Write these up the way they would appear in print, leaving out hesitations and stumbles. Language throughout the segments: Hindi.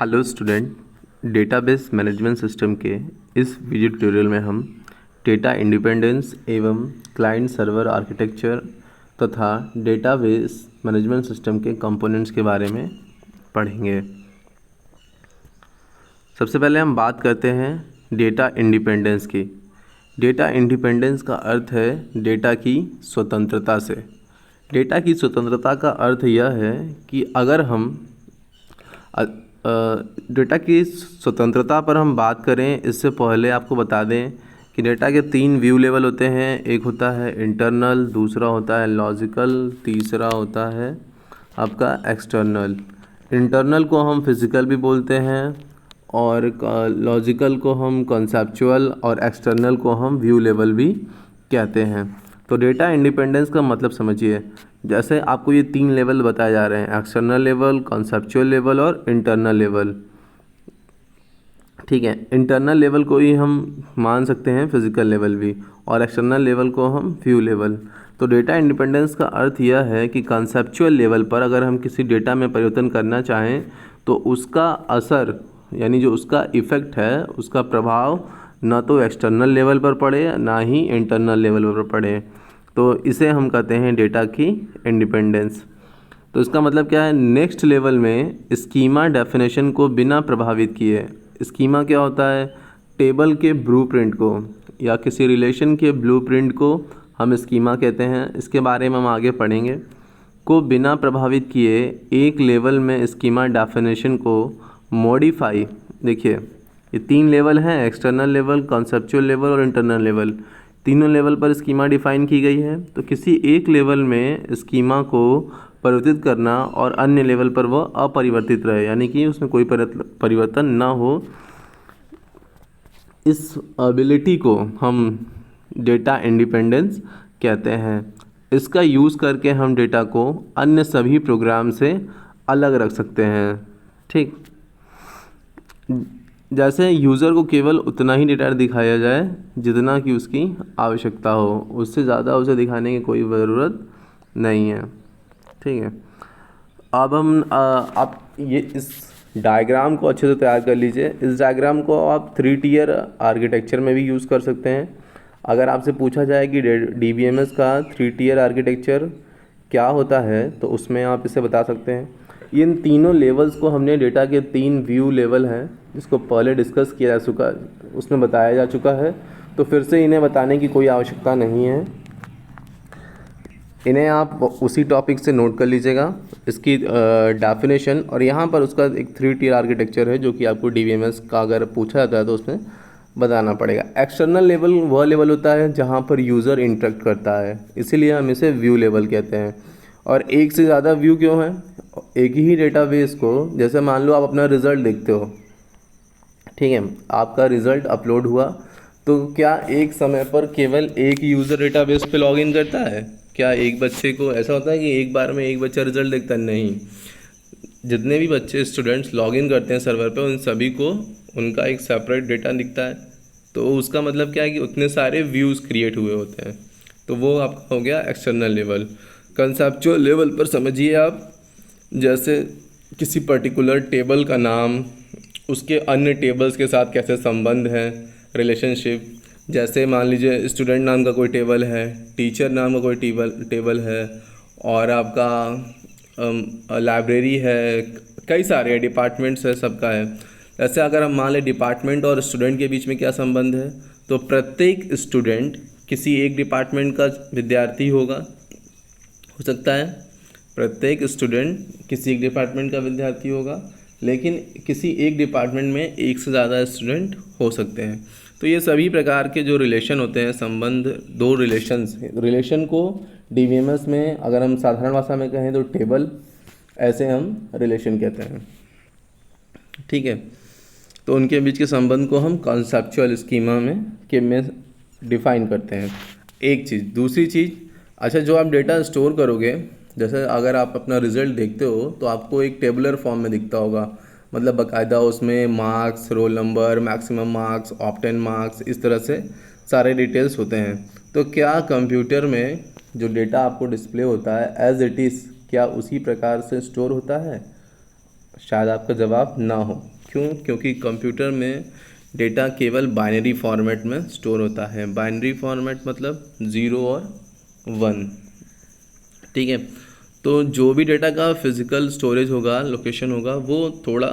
Hello student, database management system के इस वीडियो ट्यूटोरियल में हम डेटा इंडिपेंडेंस एवं क्लाइंट सर्वर आर्किटेक्चर तथा डेटाबेस मैनेजमेंट सिस्टम के कंपोनेंट्स के बारे में पढ़ेंगे। सबसे पहले हम बात करते हैं डेटा इंडिपेंडेंस की। डेटा इंडिपेंडेंस का अर्थ है डेटा की स्वतंत्रता से। डेटा की स्वतंत्रता का अर्थ यह है कि अगर हम डेटा की स्वतंत्रता पर हम बात करें, इससे पहले आपको बता दें कि डेटा के 3 व्यू लेवल होते हैं। एक होता है इंटरनल, दूसरा होता है लॉजिकल, तीसरा होता है आपका एक्सटर्नल। इंटरनल को हम फिज़िकल भी बोलते हैं और लॉजिकल को हम कॉन्सेप्चुअल और एक्सटर्नल को हम व्यू लेवल भी कहते हैं। तो डेटा इंडिपेंडेंस का मतलब समझिए, जैसे आपको ये 3 लेवल बताए जा रहे हैं, एक्सटर्नल लेवल, कॉन्सेप्चुअल लेवल और इंटरनल लेवल। ठीक है, इंटरनल लेवल को ही हम मान सकते हैं फिजिकल लेवल भी, और एक्सटर्नल लेवल को हम व्यू लेवल। तो डेटा इंडिपेंडेंस का अर्थ यह है कि कॉन्सेप्चुअल लेवल पर अगर हम किसी डेटा में परिवर्तन करना चाहें तो उसका असर, यानी जो उसका इफ़ेक्ट है, उसका प्रभाव ना तो एक्सटर्नल लेवल पर पड़े ना ही इंटरनल लेवल पर पड़े। तो इसे हम कहते हैं डेटा की इंडिपेंडेंस। तो इसका मतलब क्या है, नेक्स्ट लेवल में स्कीमा डेफिनेशन को बिना प्रभावित किए। स्कीमा क्या होता है, टेबल के ब्लूप्रिंट को या किसी रिलेशन के ब्लूप्रिंट को हम स्कीमा कहते हैं। इसके बारे में हम आगे पढ़ेंगे। को बिना प्रभावित किए एक लेवल में स्कीमा डेफिनेशन को मॉडिफाई, देखिए ये 3 लेवल हैं, एक्सटर्नल लेवल, कॉन्सेप्चुअल लेवल और इंटरनल लेवल। तीनों लेवल पर स्कीमा डिफाइन की गई है। तो किसी एक लेवल में स्कीमा को परिवर्तित करना और अन्य लेवल पर वह अपरिवर्तित रहे, यानी कि उसमें कोई परिवर्तन ना हो, इस एबिलिटी को हम डेटा इंडिपेंडेंस कहते हैं। इसका यूज़ करके हम डेटा को अन्य सभी प्रोग्राम से अलग रख सकते हैं। ठीक, जैसे यूज़र को केवल उतना ही डेटा दिखाया जाए जितना कि उसकी आवश्यकता हो, उससे ज़्यादा उसे दिखाने की कोई ज़रूरत नहीं है। ठीक है, अब हम आप ये इस डायग्राम को अच्छे से तैयार कर लीजिए। इस डायग्राम को आप 3 टियर आर्किटेक्चर में भी यूज़ कर सकते हैं। अगर आपसे पूछा जाए कि DBMS का 3 टियर आर्किटेक्चर क्या होता है तो उसमें आप इसे बता सकते हैं। इन तीनों लेवल्स को हमने, डेटा के 3 व्यू लेवल हैं जिसको पहले डिस्कस किया जा चुका, उसमें बताया जा चुका है, तो फिर से इन्हें बताने की कोई आवश्यकता नहीं है। इन्हें आप उसी टॉपिक से नोट कर लीजिएगा, इसकी डेफिनेशन, और यहाँ पर उसका एक 3 टियर आर्किटेक्चर है जो कि आपको DBMS का अगर पूछा जाता है तो उसमें बताना पड़ेगा। एक्सटर्नल लेवल वह लेवल होता है जहाँ पर यूज़र इंटरेक्ट करता है, इसीलिए हम इसे व्यू लेवल कहते हैं। और एक से ज़्यादा व्यू क्यों है, एक ही डेटाबेस को, जैसे मान लो आप अपना रिज़ल्ट देखते हो, ठीक है, आपका रिज़ल्ट अपलोड हुआ, तो क्या एक समय पर केवल एक यूज़र डेटाबेस पे लॉगिन करता है? क्या एक बच्चे को ऐसा होता है कि एक बार में एक बच्चा रिज़ल्ट देखता है? नहीं, जितने भी बच्चे स्टूडेंट्स लॉगिन करते हैं सर्वर पे, उन सभी को उनका एक सेपरेट डेटा दिखता है। तो उसका मतलब क्या है कि उतने सारे व्यूज़ क्रिएट हुए होते हैं। तो वो आपका हो गया एक्सटर्नल लेवल। कंसेप्चुअल लेवल पर समझिए आप, जैसे किसी पर्टिकुलर टेबल का नाम उसके अन्य टेबल्स के साथ कैसे संबंध है, रिलेशनशिप। जैसे मान लीजिए स्टूडेंट नाम का कोई टेबल है, टीचर नाम का कोई टेबल है, और आपका लाइब्रेरी है, कई सारे डिपार्टमेंट्स है, सबका है। ऐसे अगर हम मान लें डिपार्टमेंट और स्टूडेंट के बीच में क्या संबंध है, तो प्रत्येक स्टूडेंट किसी एक डिपार्टमेंट का विद्यार्थी होगा, हो सकता है प्रत्येक स्टूडेंट किसी एक डिपार्टमेंट का विद्यार्थी होगा, लेकिन किसी एक डिपार्टमेंट में एक से ज़्यादा स्टूडेंट हो सकते हैं। तो ये सभी प्रकार के जो रिलेशन होते हैं, संबंध, दो रिलेशन को DBMS में अगर हम साधारण भाषा में कहें तो टेबल, ऐसे हम रिलेशन कहते हैं। ठीक है, तो उनके बीच के संबंध को हम कॉन्सेप्चुअल स्कीमा में डिफाइन करते हैं। एक चीज़, दूसरी चीज़, अच्छा जो आप डेटा स्टोर करोगे, जैसे अगर आप अपना रिज़ल्ट देखते हो तो आपको एक टेबुलर फॉर्म में दिखता होगा, मतलब बाकायदा उसमें marks, roll number, maximum marks, obtain marks, इस तरह से सारे डिटेल्स होते हैं। तो क्या कंप्यूटर में जो डेटा आपको डिस्प्ले होता है एज इट इज़, क्या उसी प्रकार से स्टोर होता है? शायद आपका जवाब ना हो। क्यों? क्योंकि कंप्यूटर में डेटा केवल बाइनरी फॉर्मेट में स्टोर होता है। बाइनरी फॉर्मेट मतलब 0 और 1, ठीक है। तो जो भी डेटा का फिजिकल स्टोरेज होगा, लोकेशन होगा, वो थोड़ा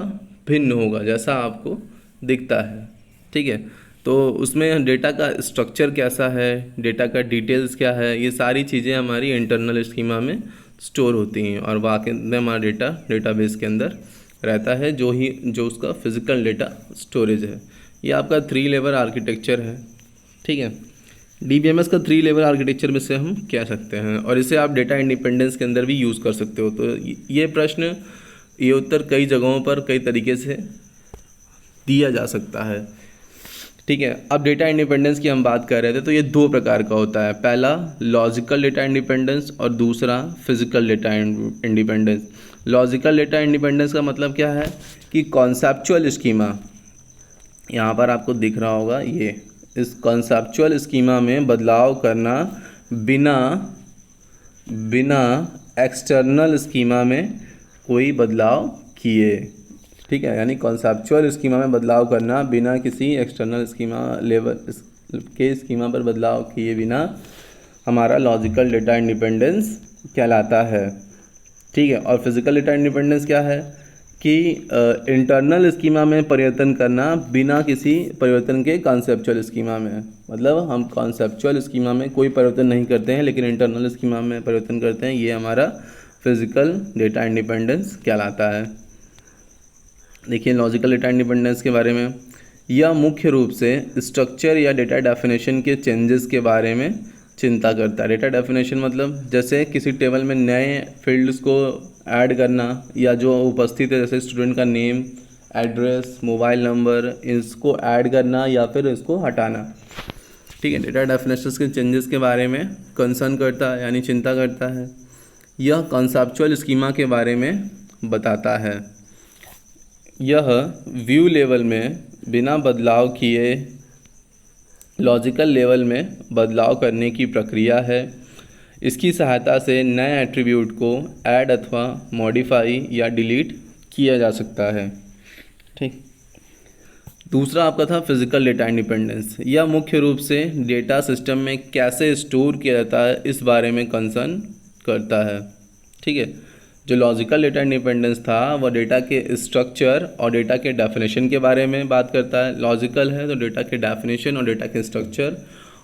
भिन्न होगा जैसा आपको दिखता है, ठीक है। तो उसमें डेटा का स्ट्रक्चर कैसा है, डेटा का डिटेल्स क्या है, ये सारी चीज़ें हमारी इंटरनल स्कीमा में स्टोर होती हैं और वाकई में हमारा डेटा डेटाबेस के अंदर रहता है, जो उसका फिजिकल डेटा स्टोरेज है। ये आपका 3 लेवल आर्किटेक्चर है, ठीक है। डीबीएमएस का 3 लेवल आर्किटेक्चर में से हम कह सकते हैं, और इसे आप डेटा इंडिपेंडेंस के अंदर भी यूज़ कर सकते हो। तो ये उत्तर कई जगहों पर कई तरीके से दिया जा सकता है, ठीक है। अब डेटा इंडिपेंडेंस की हम बात कर रहे थे, तो ये 2 प्रकार का होता है। पहला लॉजिकल डेटा इंडिपेंडेंस और दूसरा physical data independence. Logical data independence का मतलब क्या है कि कॉन्सेप्चुअल स्कीमा, यहाँ पर आपको दिख रहा होगा, ये इस कॉन्सेप्चुअल स्कीमा में बदलाव करना बिना एक्सटर्नल स्कीमा में कोई बदलाव किए, ठीक है। यानी कॉन्सेप्चुअल स्कीमा में बदलाव करना बिना किसी एक्सटर्नल स्कीमा लेवल के स्कीमा पर बदलाव किए बिना हमारा लॉजिकल डेटा इंडिपेंडेंस कहलाता है, ठीक है। और फिजिकल डेटा इंडिपेंडेंस क्या है कि इंटरनल स्कीमा में परिवर्तन करना बिना किसी परिवर्तन के कॉन्सेप्चुअल स्कीमा में। मतलब हम कॉन्सेप्चुअल स्कीमा में कोई परिवर्तन नहीं करते हैं, लेकिन इंटरनल स्कीमा में परिवर्तन करते हैं, ये हमारा फिजिकल डेटा इंडिपेंडेंस कहलाता है। देखिए लॉजिकल डेटा इंडिपेंडेंस के बारे में, यह मुख्य रूप से स्ट्रक्चर या डेटा डेफिनेशन के चेंजेस के बारे में चिंता करता है। डेटा डेफिनेशन मतलब जैसे किसी टेबल में नए फील्ड्स को ऐड करना, या जो उपस्थित है जैसे स्टूडेंट का नेम, एड्रेस, मोबाइल नंबर, इसको ऐड करना या फिर इसको हटाना, ठीक है। डेटा डेफिनेशन के चेंजेस के बारे में कंसर्न करता है, यानी चिंता करता है। यह कॉन्सेप्चुअल स्कीमा के बारे में बताता है। यह व्यू लेवल में बिना बदलाव किए लॉजिकल लेवल में बदलाव करने की प्रक्रिया है। इसकी सहायता से नए एट्रीब्यूट को ऐड अथवा मॉडिफाई या डिलीट किया जा सकता है, ठीक। दूसरा आपका था फिजिकल डेटा इंडिपेंडेंस। यह मुख्य रूप से डेटा सिस्टम में कैसे स्टोर किया जाता है इस बारे में कंसर्न करता है, ठीक है। जो लॉजिकल डेटा इंडिपेंडेंस था वह डेटा के स्ट्रक्चर और डेटा के डेफिनेशन के बारे में बात करता है। लॉजिकल है तो डेटा के डेफिनेशन और डेटा के स्ट्रक्चर,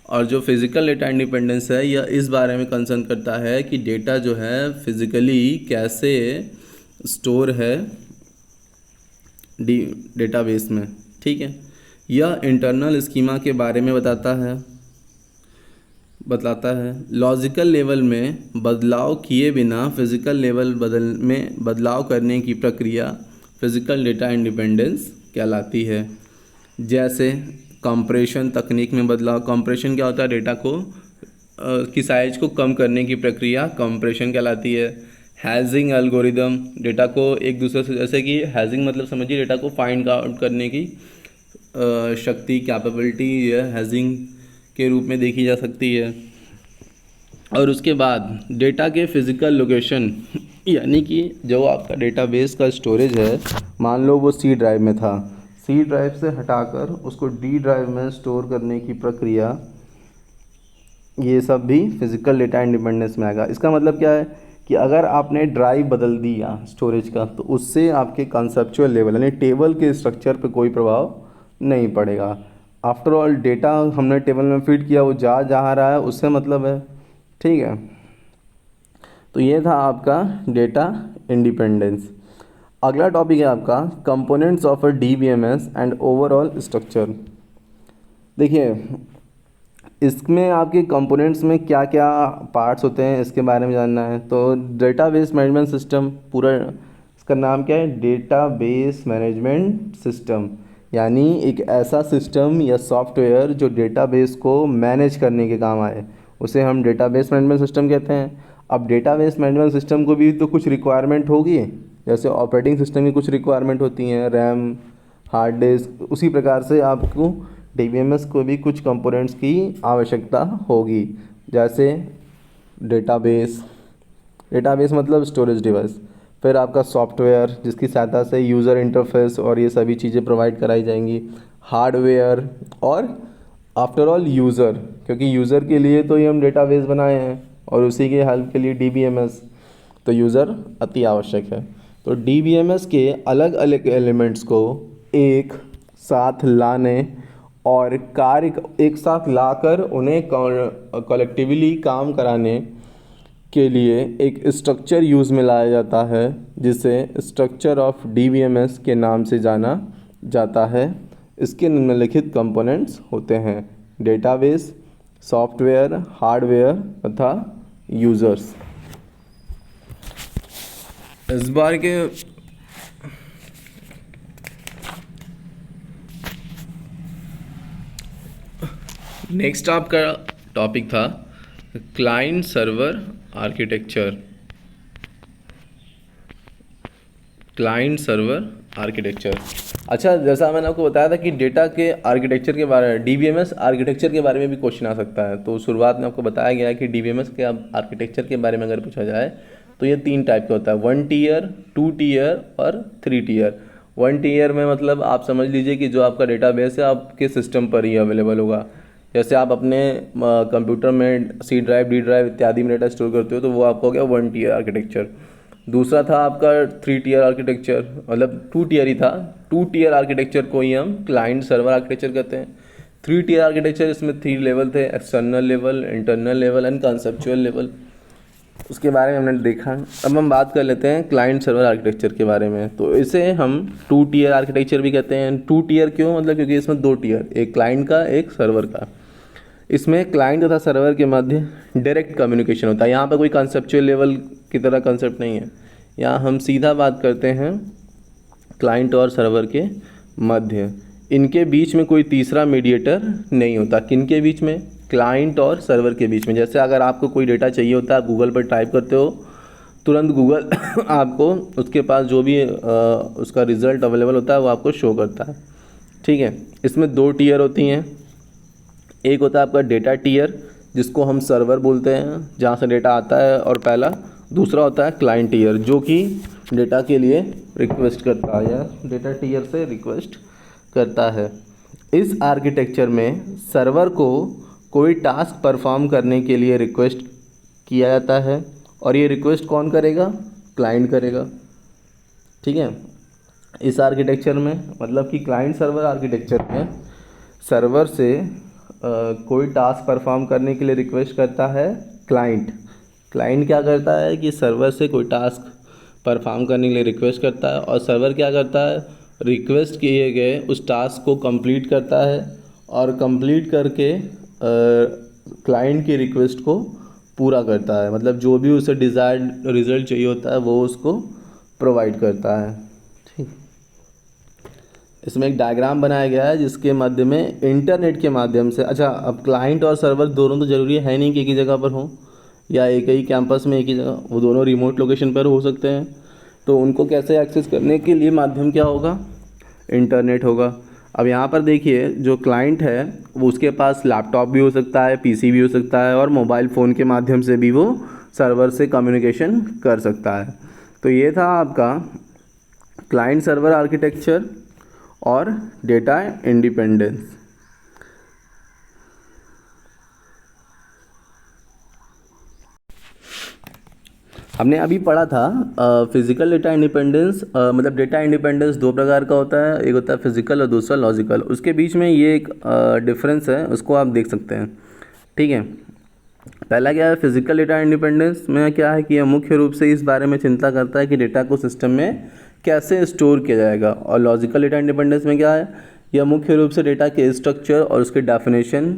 और जो फिजिकल डेटा इंडिपेंडेंस है यह इस बारे में कंसर्न करता है कि डेटा जो है फिजिकली कैसे स्टोर है डेटाबेस में, ठीक है। यह इंटरनल स्कीमा के बारे में बतलाता है। लॉजिकल लेवल में बदलाव किए बिना फिजिकल लेवल में बदलाव करने की प्रक्रिया फिजिकल डेटा इंडिपेंडेंस कहलाती है। जैसे कंप्रेशन तकनीक में बदलाव। कंप्रेशन क्या होता है? डेटा को की साइज को कम करने की प्रक्रिया कंप्रेशन कहलाती है। हैजिंग एल्गोरिदम, डेटा को एक दूसरे से, जैसे कि हैजिंग मतलब समझिए डेटा को फाइंड आउट करने की शक्ति, कैपेबिलिटी, यह हैजिंग के रूप में देखी जा सकती है। और उसके बाद डेटा के फिज़िकल लोकेशन, यानी कि जो आपका डेटाबेस का स्टोरेज है, मान लो वो सी ड्राइव में था, सी ड्राइव से हटाकर उसको डी ड्राइव में स्टोर करने की प्रक्रिया, ये सब भी फिज़िकल डेटा इंडिपेंडेंस में आएगा। इसका मतलब क्या है कि अगर आपने ड्राइव बदल दिया स्टोरेज का, तो उससे आपके कॉन्सेप्चुअल लेवल यानी टेबल के स्ट्रक्चर पे कोई प्रभाव नहीं पड़ेगा। आफ्टर ऑल डेटा हमने टेबल में फीड किया, वो जहाँ रहा है उससे मतलब है, ठीक है। तो ये था आपका डेटा इंडिपेंडेंस। अगला टॉपिक है आपका components of a DBMS and overall structure. देखिए इसमें आपके कंपोनेंट्स में क्या क्या पार्ट्स होते हैं इसके बारे में जानना है। तो डेटाबेस मैनेजमेंट सिस्टम, पूरा इसका नाम क्या है? डेटाबेस मैनेजमेंट सिस्टम, यानी एक ऐसा सिस्टम या सॉफ्टवेयर जो डेटाबेस को मैनेज करने के काम आए, उसे हम डेटाबेस मैनेजमेंट सिस्टम कहते हैं। अब डेटाबेस मैनेजमेंट सिस्टम को भी तो कुछ रिक्वायरमेंट होगी, जैसे ऑपरेटिंग सिस्टम की कुछ रिक्वायरमेंट होती हैं, रैम, हार्ड डिस्क, उसी प्रकार से आपको डीबीएमएस को भी कुछ कंपोनेंट्स की आवश्यकता होगी। जैसे डेटाबेस मतलब स्टोरेज डिवाइस, फिर आपका सॉफ्टवेयर जिसकी सहायता से यूज़र इंटरफेस और ये सभी चीज़ें प्रोवाइड कराई जाएंगी, हार्डवेयर, और आफ्टर ऑल यूज़र, क्योंकि यूज़र के लिए तो ये हम डेटाबेस बनाए हैं और उसी के हेल्प के लिए DBMS, तो यूज़र अति आवश्यक है। तो DBMS के अलग अलग एलिमेंट्स को एक साथ लाने और कार्य एक साथ लाकर उन्हें कलेक्टिवली काम कराने के लिए एक स्ट्रक्चर यूज़ में लाया जाता है, जिसे स्ट्रक्चर ऑफ DBMS के नाम से जाना जाता है। इसके निम्नलिखित कंपोनेंट्स होते हैं: डेटाबेस, सॉफ्टवेयर, हार्डवेयर तथा यूज़र्स। इस बार के नेक्स्ट आपका टॉपिक था client server architecture. Client server architecture. अच्छा, जैसा मैंने आपको बताया था कि डेटा के आर्किटेक्चर के बारे में, DBMS आर्किटेक्चर के बारे में भी क्वेश्चन आ सकता है। तो शुरुआत में आपको बताया गया है कि DBMS के आर्किटेक्चर के बारे में अगर पूछा जाए तो ये 3 टाइप का होता है: 1 टीयर, 2 टीयर और 3 टीयर। 1 टीयर में मतलब आप समझ लीजिए कि जो आपका डेटाबेस है आपके सिस्टम पर ही अवेलेबल होगा। जैसे आप अपने कंप्यूटर में C ड्राइव, D ड्राइव इत्यादि में डेटा स्टोर करते हो, तो वो आपका हो गया 1 टीयर आर्किटेक्चर। दूसरा था आपका 3 टीयर आर्किटेक्चर, मतलब 2 टीयर ही था। 2 टीयर आर्किटेक्चर को ही हम क्लाइंट सर्वर आर्किटेक्चर कहते हैं। 3 टीयर आर्किटेक्चर, इसमें 3 लेवल थे: external level, internal level and conceptual level. उसके बारे में हमने देखा। अब हम बात कर लेते हैं क्लाइंट सर्वर आर्किटेक्चर के बारे में। तो इसे हम 2 टीयर आर्किटेक्चर भी कहते हैं। 2 टीयर क्यों? मतलब क्योंकि इसमें 2 टीयर, एक क्लाइंट का, एक सर्वर का। इसमें क्लाइंट तथा सर्वर के मध्य डायरेक्ट कम्युनिकेशन होता है। यहाँ पर कोई कंसेप्चुअल लेवल की तरह कंसेप्ट नहीं है। यहाँ हम सीधा बात करते हैं क्लाइंट और सर्वर के मध्य। इनके बीच में कोई तीसरा मीडिएटर नहीं होता। किनके बीच में? क्लाइंट और सर्वर के बीच में। जैसे अगर आपको कोई डेटा चाहिए होता है, आप गूगल पर टाइप करते हो, तुरंत गूगल आपको उसके पास जो भी उसका रिज़ल्ट अवेलेबल होता है वो आपको शो करता है। ठीक है। इसमें 2 टीयर होती हैं। एक होता है आपका डेटा टीयर, जिसको हम सर्वर बोलते हैं, जहाँ से डेटा आता है, और पहला दूसरा होता है क्लाइंट टीयर, जो कि डेटा के लिए रिक्वेस्ट करता है या डेटा टीयर से रिक्वेस्ट करता है। इस आर्किटेक्चर में सर्वर को कोई टास्क परफॉर्म करने के लिए रिक्वेस्ट किया जाता है, और ये रिक्वेस्ट कौन करेगा? क्लाइंट करेगा। ठीक है। इस आर्किटेक्चर में, मतलब कि क्लाइंट सर्वर आर्किटेक्चर में, सर्वर से कोई टास्क परफॉर्म करने के लिए रिक्वेस्ट करता है क्लाइंट। क्लाइंट क्या करता है कि सर्वर से कोई टास्क परफॉर्म करने के लिए रिक्वेस्ट करता है, और सर्वर क्या करता है? रिक्वेस्ट किए गए उस टास्क को कंप्लीट करता है, और कंप्लीट करके क्लाइंट की रिक्वेस्ट को पूरा करता है। मतलब जो भी उसे डिज़ायर्ड रिज़ल्ट चाहिए होता है वो उसको प्रोवाइड करता है। ठीक। इसमें एक डायग्राम बनाया गया है जिसके मध्य में इंटरनेट के माध्यम से, अच्छा अब क्लाइंट और सर्वर दोनों तो ज़रूरी है नहीं कि एक ही जगह पर हों या एक ही कैंपस में एक ही जगह, वो दोनों रिमोट लोकेशन पर हो सकते हैं। तो उनको कैसे एक्सेस करने के लिए माध्यम क्या होगा? इंटरनेट होगा। अब यहाँ पर देखिए, जो क्लाइंट है वो उसके पास लैपटॉप भी हो सकता है, PC भी हो सकता है, और मोबाइल फ़ोन के माध्यम से भी वो सर्वर से कम्युनिकेशन कर सकता है। तो ये था आपका क्लाइंट सर्वर आर्किटेक्चर और डेटा इंडिपेंडेंस। हमने अभी पढ़ा था फिज़िकल डेटा इंडिपेंडेंस। मतलब डेटा इंडिपेंडेंस 2 प्रकार का होता है, एक होता है फिज़िकल और दूसरा लॉजिकल। उसके बीच में ये एक डिफरेंस है, उसको आप देख सकते हैं। ठीक है। पहला क्या है? फिज़िकल डेटा इंडिपेंडेंस में क्या है कि यह मुख्य रूप से इस बारे में चिंता करता है कि डेटा को सिस्टम में कैसे स्टोर किया जाएगा। और लॉजिकल डेटा इंडिपेंडेंस में क्या है? यह मुख्य रूप से डेटा के स्ट्रक्चर और उसके डेफिनेशन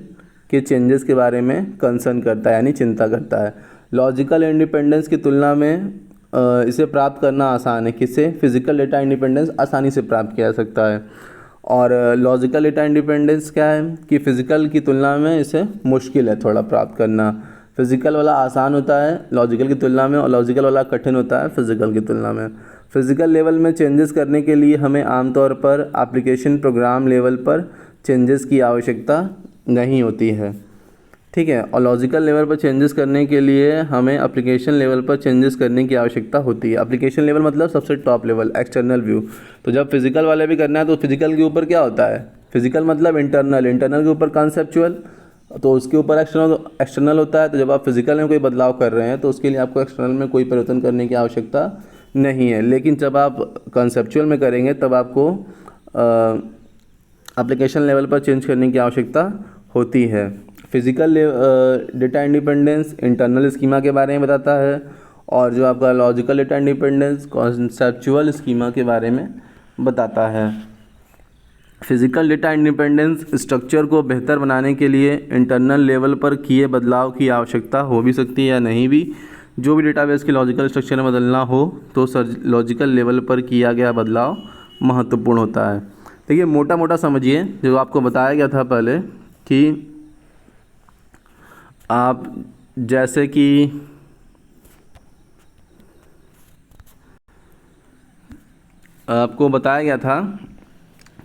के चेंजेस के बारे में कंसर्न करता है, यानी चिंता करता है। लॉजिकल इंडिपेंडेंस की तुलना में इसे प्राप्त करना आसान है। किससे? फिज़िकल डेटा इंडिपेंडेंस आसानी से प्राप्त किया जा सकता है। और लॉजिकल डेटा इंडिपेंडेंस क्या है कि फ़िज़िकल की तुलना में इसे मुश्किल है थोड़ा प्राप्त करना। फिज़िकल वाला आसान होता है लॉजिकल की तुलना में, और लॉजिकल वाला कठिन होता है फिज़िकल की तुलना में। फिज़िकल लेवल में चेंजेस करने के लिए हमें आमतौर पर एप्लीकेशन प्रोग्राम लेवल पर चेंजेस की आवश्यकता नहीं होती है। ठीक है। और लॉजिकल लेवल पर चेंजेस करने के लिए हमें एप्लीकेशन लेवल पर चेंजेस करने की आवश्यकता होती है। एप्लीकेशन लेवल मतलब सबसे टॉप लेवल, एक्सटर्नल व्यू। तो जब फिजिकल वाले भी करना है तो फिजिकल के ऊपर क्या होता है, फिजिकल मतलब इंटरनल, इंटरनल के ऊपर कॉन्सेप्चुअल, तो उसके ऊपर एक्सटर्नल होता है। तो जब आप फिजिकल में कोई बदलाव कर रहे हैं तो उसके लिए आपको एक्सटर्नल में कोई परिवर्तन करने की आवश्यकता नहीं है। लेकिन जब आप कॉन्सेप्चुअल में करेंगे तब आपको एप्लीकेशन लेवल पर चेंज करने की आवश्यकता होती है। Physical data independence internal schema के बारे में बताता है, और जो आपका logical data independence conceptual schema के बारे में बताता है। फिजिकल डेटा इंडिपेंडेंस स्ट्रक्चर को बेहतर बनाने के लिए इंटरनल लेवल पर किए बदलाव की आवश्यकता हो भी सकती है या नहीं भी। जो भी डेटाबेस के लॉजिकल स्ट्रक्चर में बदलना हो तो लॉजिकल लेवल पर किया गया बदलाव महत्वपूर्ण होता है। देखिए मोटा मोटा समझिए, जो आपको बताया गया था पहले कि आप जैसे कि आपको बताया गया था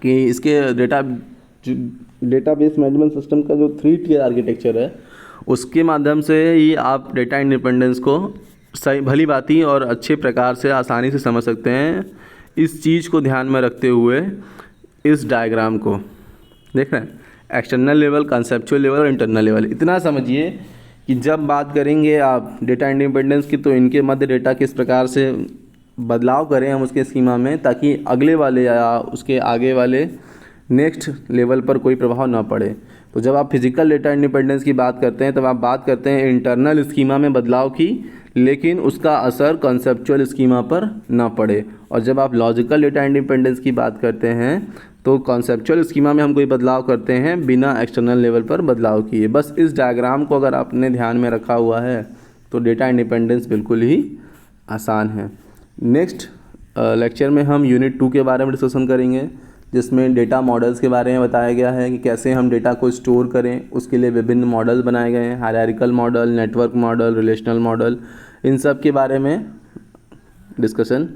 कि इसके डेटाबेस मैनेजमेंट सिस्टम का जो 3 टियर आर्किटेक्चर है उसके माध्यम से ही आप डेटा इंडिपेंडेंस को सही भली भांति और अच्छे प्रकार से आसानी से समझ सकते हैं। इस चीज़ को ध्यान में रखते हुए इस डायग्राम को देख रहे हैं, एक्सटर्नल लेवल, कंसेप्चुअल लेवल और इंटरनल लेवल। इतना समझिए कि जब बात करेंगे आप डेटा इंडिपेंडेंस की तो इनके मध्य डेटा किस प्रकार से बदलाव करें हम उसके स्कीमा में, ताकि अगले वाले या उसके आगे वाले नेक्स्ट लेवल पर कोई प्रभाव ना पड़े। तो जब आप फिजिकल डेटा इंडिपेंडेंस की बात करते हैं तब आप बात करते हैं इंटरनल स्कीमा में बदलाव की, लेकिन उसका असर कॉन्सेप्चुअल स्कीमा पर ना पड़े। और जब आप लॉजिकल डेटा इंडिपेंडेंस की बात करते हैं तो कॉन्सेप्चुअल स्कीमा में हम कोई बदलाव करते हैं बिना एक्सटर्नल लेवल पर बदलाव किए। बस इस डायग्राम को अगर आपने ध्यान में रखा हुआ है तो डेटा इंडिपेंडेंस बिल्कुल ही आसान है। नेक्स्ट लेक्चर में हम यूनिट 2 के बारे में डिस्कशन करेंगे, जिसमें डेटा मॉडल्स के बारे में बताया गया है कि कैसे हम डेटा को स्टोर करें। उसके लिए विभिन्न मॉडल बनाए गए हैं, hierarchical model, network model, relational model, इन सब के बारे में डिस्कशन